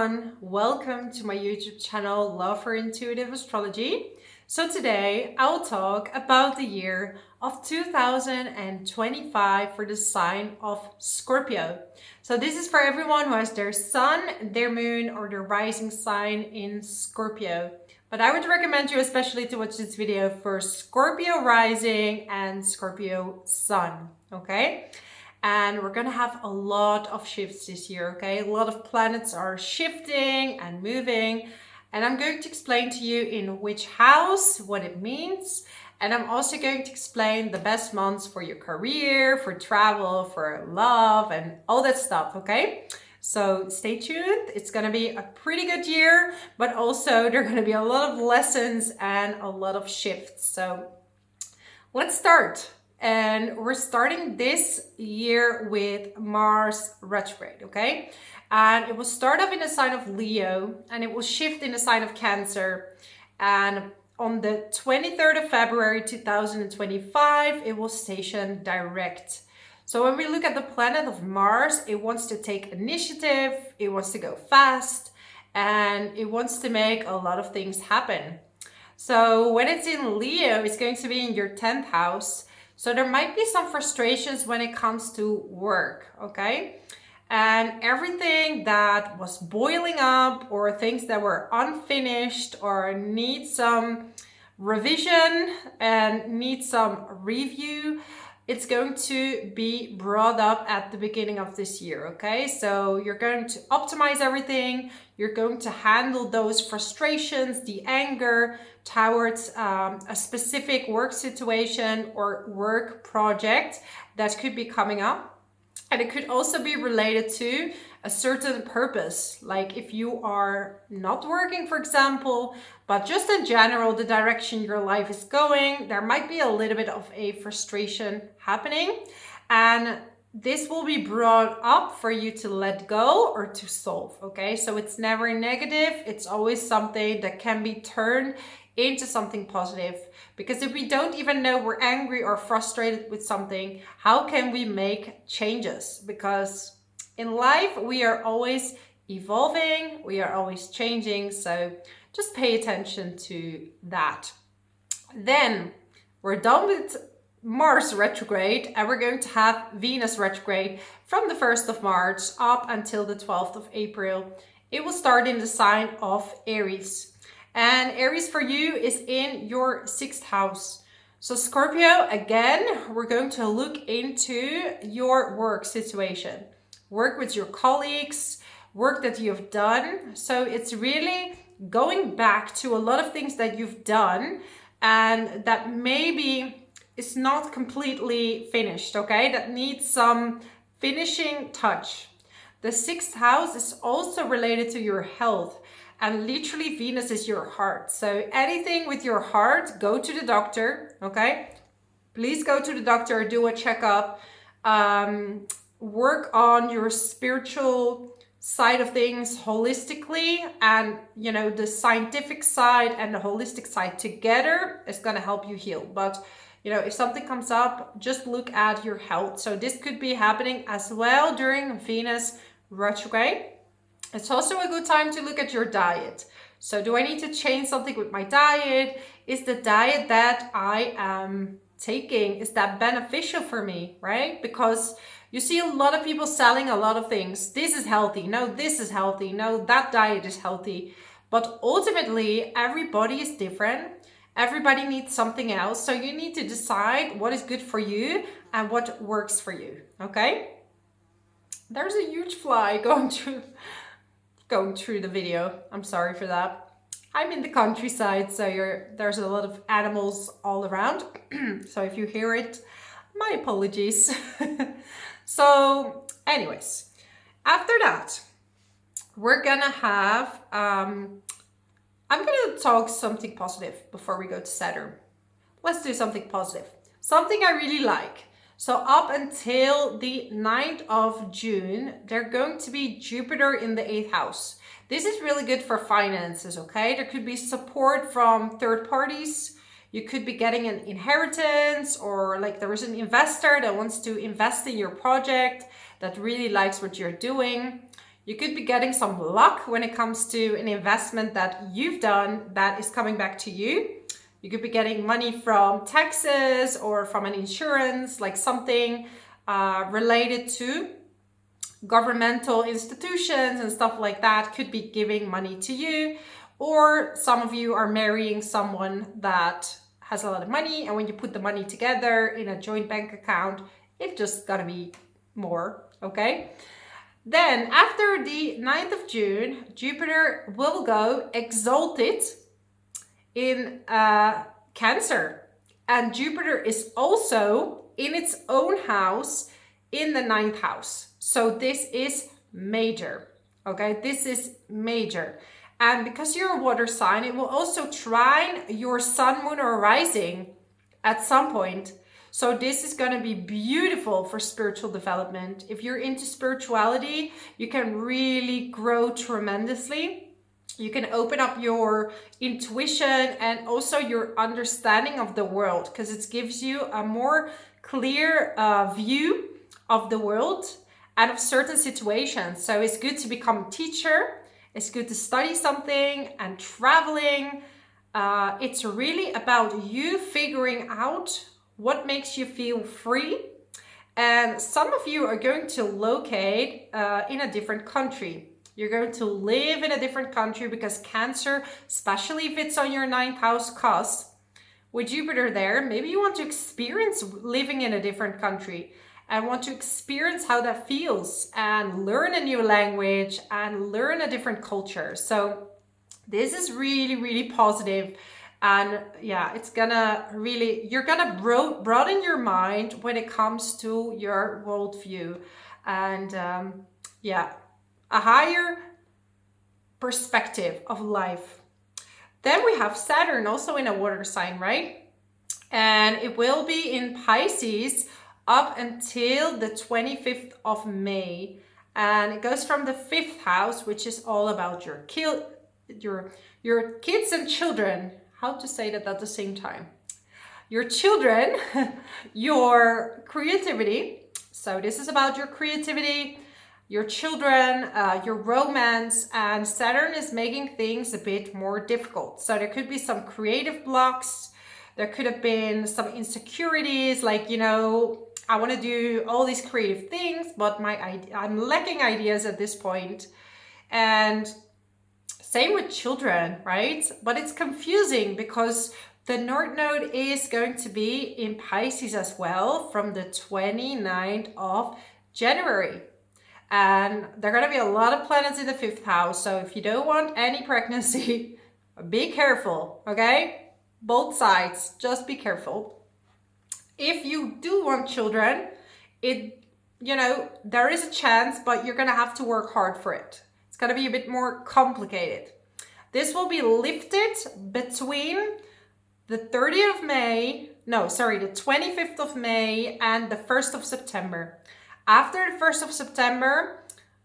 everyone, welcome to my YouTube channel Love for Intuitive Astrology. So today I'll talk about the year of 2025 for the sign of Scorpio. So this is for everyone who has their sun, their moon or their rising sign in Scorpio. But I would recommend you especially to watch this video for Scorpio rising and Scorpio sun, okay? And we're gonna have a lot of shifts this year, okay? A lot of planets are shifting and moving. And I'm going to explain to you in which house, what it means. And I'm also going to explain the best months for your career, for travel, for love, and all that stuff, okay? So stay tuned. It's gonna be a pretty good year, but also there are gonna be a lot of lessons and a lot of shifts. So let's start. And we're starting this year with Mars retrograde, okay? And it will start off in the sign of Leo and it will shift in the sign of Cancer. And on the 23rd of February 2025, it will station direct. So when we look at the planet of Mars, it wants to take initiative, it wants to go fast, and it wants to make a lot of things happen. So when it's in Leo, it's going to be in your 10th house. So there might be some frustrations when it comes to work, okay? And everything that was boiling up or things that were unfinished or need some revision and need some review, it's going to be brought up at the beginning of this year, okay? So you're going to optimize everything. You're going to handle those frustrations, the anger towards a specific work situation or work project that could be coming up. And it could also be related to a certain purpose, like if you are not working, for example, but just in general, the direction your life is going, there might be a little bit of a frustration happening. And this will be brought up for you to let go or to solve, okay? So it's never negative. It's always something that can be turned into something positive. Because if we don't even know we're angry or frustrated with something, how can we make changes? Because in life, we are always evolving, we are always changing. So just pay attention to that. Then we're done with Mars retrograde and we're going to have Venus retrograde from the 1st of March up until the 12th of April. It will start in the sign of Aries. And Aries for you is in your 6th house. So Scorpio, again, we're going to look into your work situation. Work with your colleagues, work that you've done. So it's really going back to a lot of things that you've done and that maybe is not completely finished, okay? That needs some finishing touch. The 6th house is also related to your health. And literally Venus is your heart. So anything with your heart, go to the doctor, okay? Please go to the doctor, do a checkup, work on your spiritual side of things holistically. And, you know, the scientific side and the holistic side together is going to help you heal. But, you know, if something comes up, just look at your health. So this could be happening as well during Venus retrograde. It's also a good time to look at your diet. So do I need to change something with my diet? Is the diet that I am taking, is that beneficial for me, right? Because you see a lot of people selling a lot of things. This is healthy. No, this is healthy. No, that diet is healthy. But ultimately, everybody is different. Everybody needs something else. So you need to decide what is good for you and what works for you, okay? There's a huge fly going through the video. I'm sorry for that. I'm in the countryside, so there's a lot of animals all around. So if you hear it, my apologies. So anyways, after that, we're gonna have, I'm gonna talk something positive before we go to Saturn. Let's do something positive. Something I really like. So up until the 9th of June, they're going to be Jupiter in the 8th house. This is really good for finances, okay? There could be support from third parties. You could be getting an inheritance or like there is an investor that wants to invest in your project that really likes what you're doing. You could be getting some luck when it comes to an investment that you've done that is coming back to you. You could be getting money from taxes or from an insurance, like something related to governmental institutions and stuff like that could be giving money to you. Or some of you are marrying someone that has a lot of money, and when you put the money together in a joint bank account, it just gotta be more, okay? Then after the 9th of June, Jupiter will go exalted in Cancer. And Jupiter is also in its own house in the 9th house. So this is major, okay? This is major. And because you're a water sign, it will also trine your sun, moon, or rising at some point. So this is going to be beautiful for spiritual development. If you're into spirituality, you can really grow tremendously. You can open up your intuition and also your understanding of the world, because it gives you a more clear view of the world and of certain situations. So it's good to become a teacher. It's good to study something and traveling. It's really about you figuring out what makes you feel free. And some of you are going to locate in a different country. You're going to live in a different country because Cancer, especially if it's on your 9th house cusp, with Jupiter there, maybe you want to experience living in a different country and want to experience how that feels and learn a new language and learn a different culture. So this is really, really positive. And yeah, it's gonna really, you're gonna broaden your mind when it comes to your worldview. And yeah, a higher perspective of life. Then we have Saturn also in a water sign, right? And it will be in Pisces up until the 25th of May. And it goes from the 5th house, which is all about your kids and children. How to say that at the same time? Your children, your creativity. So this is about your creativity, your children, your romance, and Saturn is making things a bit more difficult. So there could be some creative blocks. There could have been some insecurities, like, you know, I want to do all these creative things, but I'm lacking ideas at this point. And same with children, right? But it's confusing because the North Node is going to be in Pisces as well from the 29th of January. And there are going to be a lot of planets in the 5th house. So if you don't want any pregnancy, be careful, okay? Both sides, just be careful. If you do want children, there is a chance, but you're going to have to work hard for it. It's going to be a bit more complicated. This will be lifted between the 25th of May and the 1st of September. After the 1st of September,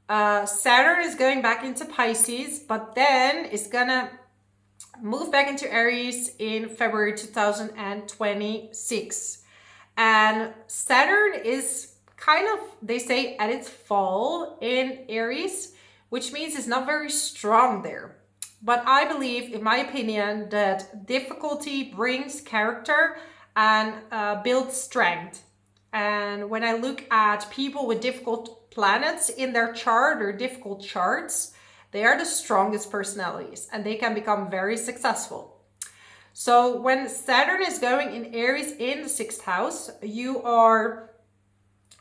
Saturn is going back into Pisces, but then it's gonna move back into Aries in February 2026. And Saturn is kind of, they say, at its fall in Aries, which means it's not very strong there. But I believe, in my opinion, that difficulty brings character and builds strength. And when I look at people with difficult planets in their chart or difficult charts, they are the strongest personalities and they can become very successful. So when Saturn is going in Aries in the 6th house, you are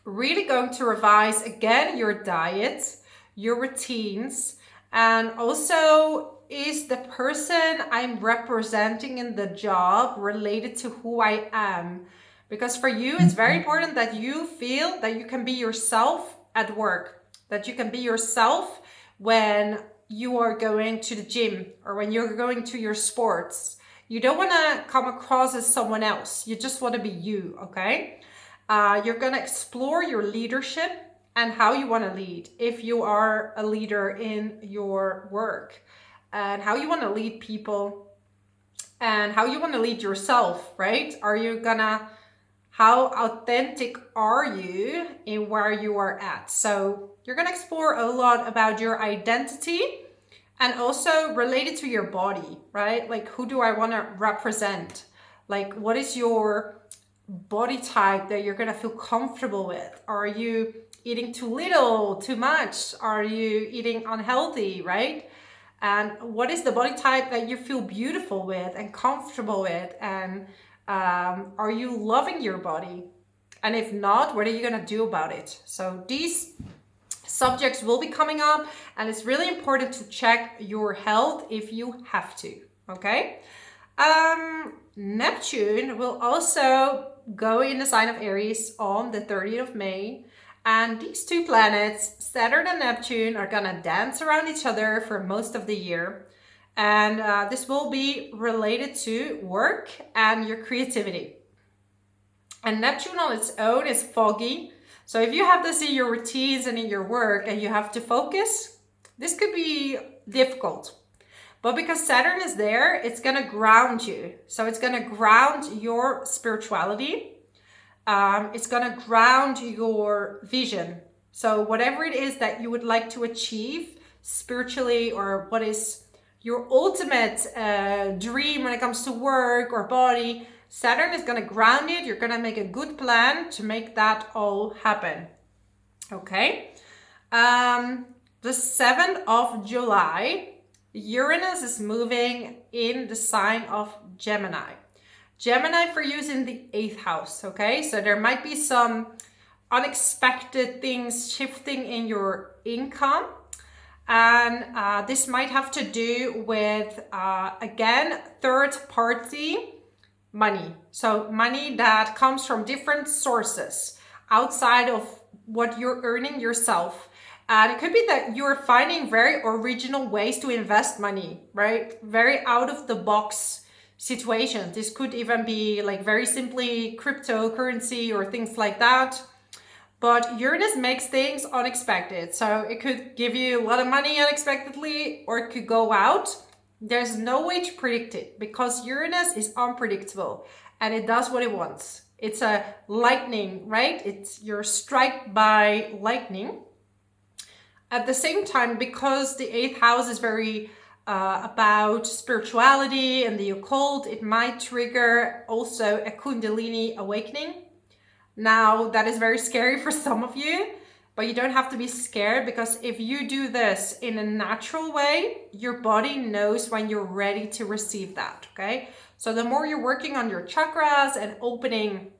really going to revise again your diet, your routines, and also, is the person I'm representing in the job related to who I am? Because for you, it's very important that you feel that you can be yourself at work, that you can be yourself when you are going to the gym or when you're going to your sports. You don't want to come across as someone else. You just want to be you, okay? You're going to explore your leadership and how you want to lead if you are a leader in your work, and how you want to lead people and how you want to lead yourself, right? How authentic are you in where you are at? So you're going to explore a lot about your identity and also related to your body, right? Like, who do I want to represent? Like, what is your body type that you're going to feel comfortable with? Are you eating too little, too much? Are you eating unhealthy, right? And what is the body type that you feel beautiful with and comfortable with? And are you loving your body? And if not, what are you going to do about it? So these subjects will be coming up, and it's really important to check your health if you have to. Okay. Neptune will also go in the sign of Aries on the 30th of May. And these two planets, Saturn and Neptune, are gonna dance around each other for most of the year. And this will be related to work and your creativity. And Neptune on its own is foggy. So if you have this in your routines and in your work and you have to focus, this could be difficult. But because Saturn is there, it's going to ground you. So it's going to ground your spirituality. It's going to ground your vision. So whatever it is that you would like to achieve spiritually, or what is your ultimate dream when it comes to work or body, Saturn is going to ground it. You're going to make a good plan to make that all happen. Okay. The 7th of July, Uranus is moving in the sign of Gemini. Gemini for you is in the 8th house, okay? So there might be some unexpected things shifting in your income. And this might have to do with, again, third party money. So money that comes from different sources outside of what you're earning yourself. And it could be that you're finding very original ways to invest money, right? Very out of the box situations. This could even be like very simply cryptocurrency or things like that. But Uranus makes things unexpected. So it could give you a lot of money unexpectedly, or it could go out. There's no way to predict it because Uranus is unpredictable and it does what it wants. It's a lightning, right? You're struck by lightning. At the same time, because the 8th house is very about spirituality and the occult, it might trigger also a Kundalini awakening. Now, that is very scary for some of you, but you don't have to be scared, because if you do this in a natural way, your body knows when you're ready to receive that, okay? So the more you're working on your chakras and opening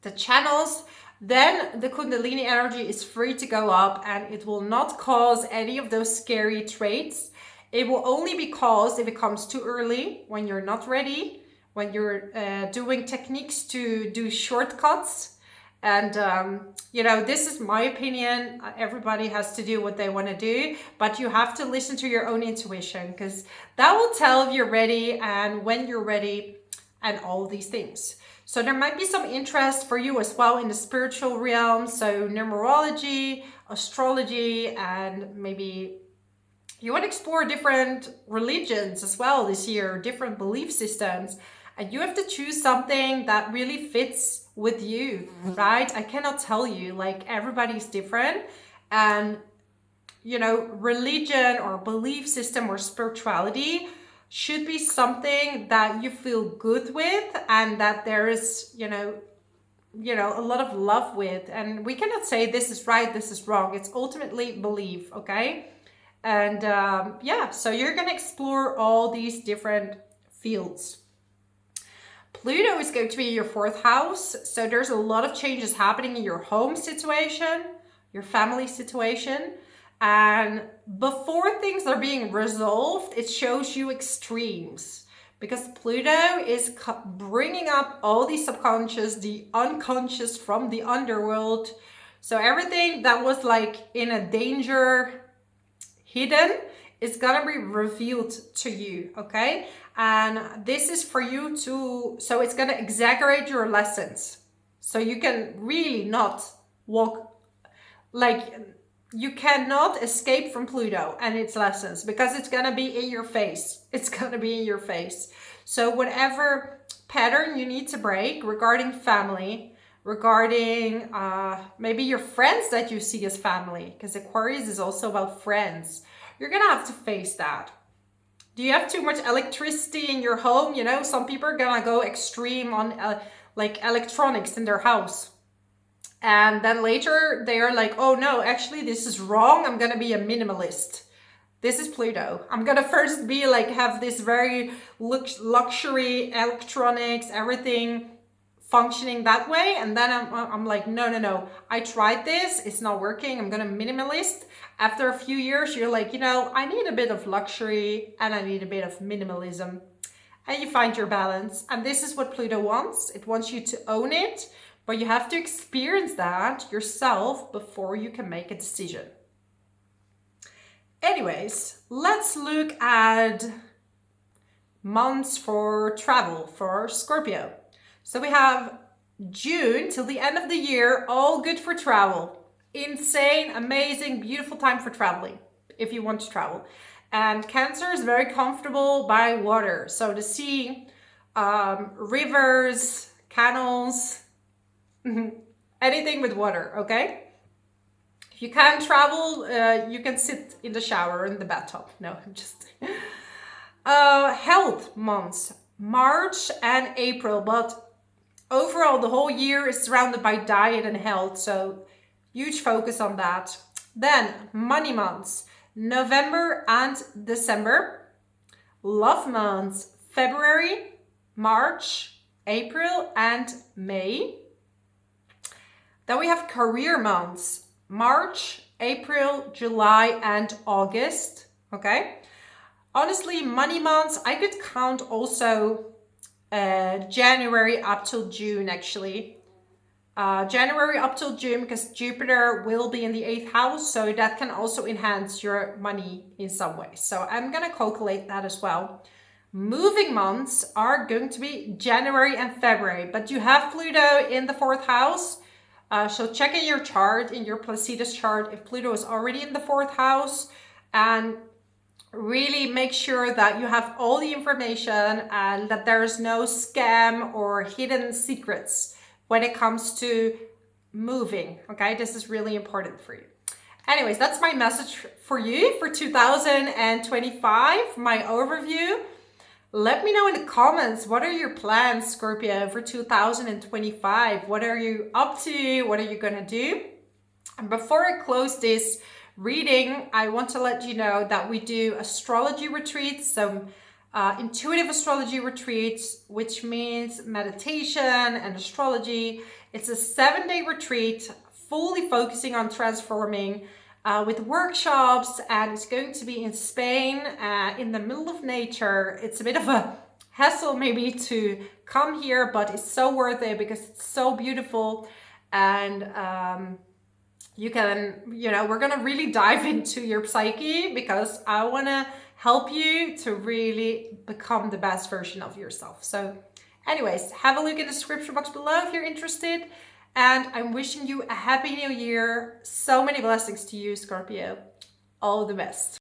the channels, then the Kundalini energy is free to go up, and it will not cause any of those scary traits. It will only be caused if it comes too early, when you're not ready, when you're doing techniques to do shortcuts. And, this is my opinion. Everybody has to do what they want to do, but you have to listen to your own intuition, because that will tell if you're ready and when you're ready and all these things. So there might be some interest for you as well in the spiritual realm. So numerology, astrology, and maybe you want to explore different religions as well this year, different belief systems. And you have to choose something that really fits with you, right? I cannot tell you, like, everybody's different. And, religion or belief system or spirituality should be something that you feel good with, and that there is, a lot of love with. And we cannot say this is right, this is wrong. It's ultimately belief, okay? And so you're going to explore all these different fields. Pluto is going to be your 4th house. So there's a lot of changes happening in your home situation, your family situation. And before things are being resolved, it shows you extremes, because Pluto is bringing up all the subconscious, the unconscious from the underworld. So everything that was like in a danger hidden is gonna be revealed to you, okay? And this is for you so it's gonna exaggerate your lessons. So you can really not you cannot escape from Pluto and its lessons, because it's gonna be in your face. It's gonna be in your face. So whatever pattern you need to break regarding family, regarding maybe your friends that you see as family, because Aquarius is also about friends. You're gonna have to face that. Do you have too much electricity in your home? You know, some people are gonna go extreme on like electronics in their house. And then later they are like, oh no, actually this is wrong. I'm gonna be a minimalist. This is Pluto. I'm gonna first be like, have this very luxury electronics, everything functioning that way. And then I'm like, no. I tried this, it's not working. I'm gonna minimalist. After a few years, you're like, you know, I need a bit of luxury and I need a bit of minimalism. And you find your balance. And this is what Pluto wants. It wants you to own it, but you have to experience that yourself before you can make a decision. Anyways, let's look at months for travel for Scorpio. So we have June till the end of the year, all good for travel. Insane, amazing, beautiful time for traveling if you want to travel. And Cancer is very comfortable by water. So the sea, rivers, canals, anything with water, okay? If you can't travel, you can sit in the shower in the bathtub. No, I'm just... health months, March and April, but overall the whole year is surrounded by diet and health, so huge focus on that. Then money months, November and December. Love months, February, March, April and May. Then we have career months, March, April, July and August. Okay. Honestly, money months, I could count also January up till June actually. January up till June, because Jupiter will be in the 8th house, so that can also enhance your money in some way. So I'm gonna calculate that as well. Moving months are going to be January and February, but you have Pluto in the 4th house. So check in your chart, in your Placidus chart, if Pluto is already in the 4th house, and really make sure that you have all the information and that there is no scam or hidden secrets when it comes to moving. Okay, this is really important for you. Anyways, that's my message for you for 2025, my overview. Let me know in the comments, what are your plans, Scorpio, for 2025? What are you up to? What are you gonna do? And before I close this reading, I want to let you know that we do astrology retreats, so intuitive astrology retreats, which means meditation and astrology. It's a 7-day retreat, fully focusing on transforming, with workshops, and it's going to be in Spain, in the middle of nature. It's a bit of a hassle maybe to come here, but it's so worth it because it's so beautiful. And you can, you know, we're gonna really dive into your psyche, because I wanna help you to really become the best version of yourself. So anyways, have a look in the description box below if you're interested. And I'm wishing you a happy new year. So many blessings to you, Scorpio. All the best.